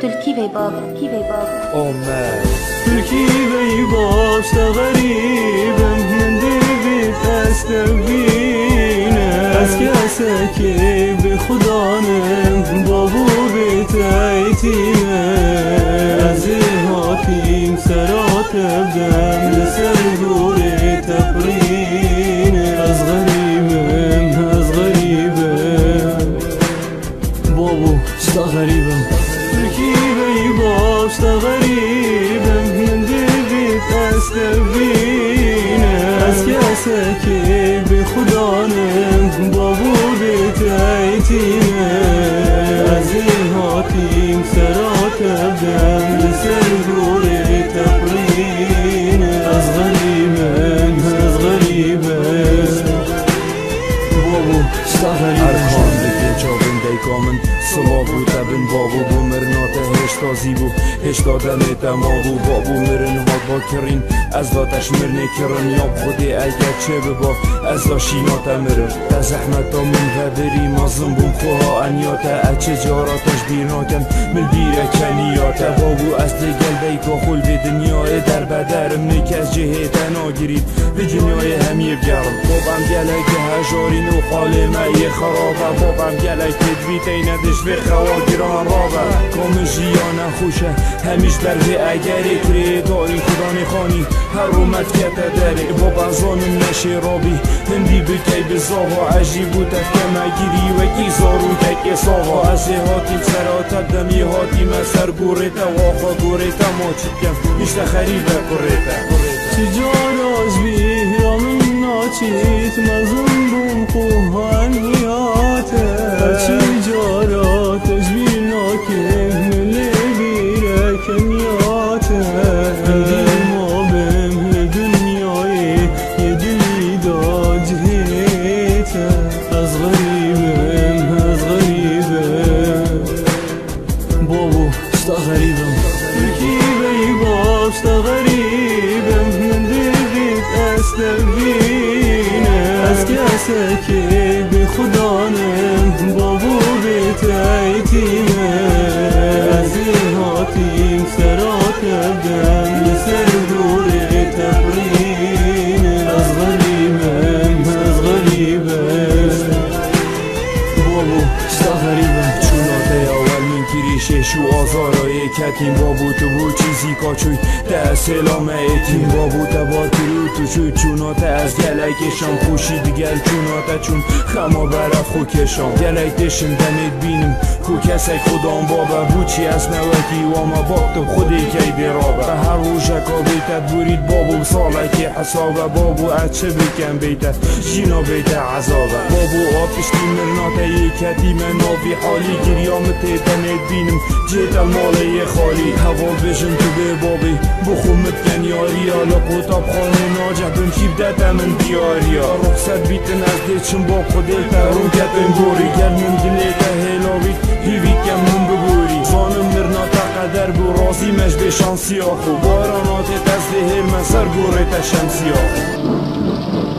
تركي باب أمة تركي باش غريبة من دبيت أستبينا أسكاسكي بخدانم بابو بيت عيتينا أزيهاتيم سرات بدم لسر دوري تبرينا أز غريبة بابو شتا غريبة باشتا غریبه من دبیت استبینه از کسی که به خدانم بابو بیت عیتینه از هاتیم سرات بدم لسر دوری تقرینه از غریبه بابو شتا غریبه ارخان بکن چابن دیکامن سما بود ابن بابو بومرنات هشتا زیبو هشتا دمت مابو بابو مرن ها با کرین از داتش مرنه کرن یا خودی اگر چه ببا از داشینات مرن تا زحمت من و بری مازم بوم خوها انیاتا اچه جاراتش بیرناکن مل بیره کنیاتا بابو اصل گلده که خل به دنیای در بدرم نکس جهتا ناگرید به دنیای همی بگرم بابم گله که هجارین و خاله مای خرابه بابم گله که دویتای ندش به خواگران رابه کام جیانه خوشه همیش برده اگری کری داری خدانی خانی هر رومت کتا داری بابا زانم نشه رابی هندی بکی بزاوا عجیب و تفکمه گیری وکی زارو تکی ساوا از هاتی سرات دمی هاتی مسر گوریتا واقع گوریتا ما چکم نشته خریبه کوریتا تجاراز بیرا من ناچیت مزم بوم خوهانیاته تجاراتش بیناکم ملی بیره کنیاته هندی ما بهم لدنیای یه دلی داد جهیته از غریبه بابو شتا غریبه ترکی باب شتا غریبه من دبیت استبینه از کسی که به خدانم بابو بیت عیتینه از هاتیم سرات بدم لسر دوری تبرینه از غریبه بابو شتا غریبه چوناته اول من کریشه شو آزارای کتیم بابو تو بود چیزی کاچوی ده سلامه ایتیم بابو تبا کرو تو شوی چوناته از گلکشم خوشی دیگر چوناته چون خما برف خو کشم گلکشم دمید بینم کو کسی خودم بابا بوچی از نوکی و ما باقتم خودی که درابه به هر روشکا بیتت بورید بابو ساله که حسابه بابو اچه بکن بیتت جینا بیت عذابه بابو آتشتی مرناته یکتی من نافی حالی گریامت دمید بینم جیت الماله خالی هوا بشن تو به بابی بخومت کن یاریا لقوتاب خانه ناجه بم شیبدت من دیاریا رخصت بیتن از دیچن با خودیتا روکتن گوری گل من دلیتا هلاوی هیوی کم من بگوری زانم مرناتا قدر بو رازی مش به شانسی آخو بارانات تزده هر مسر گوریتا شمسی آخو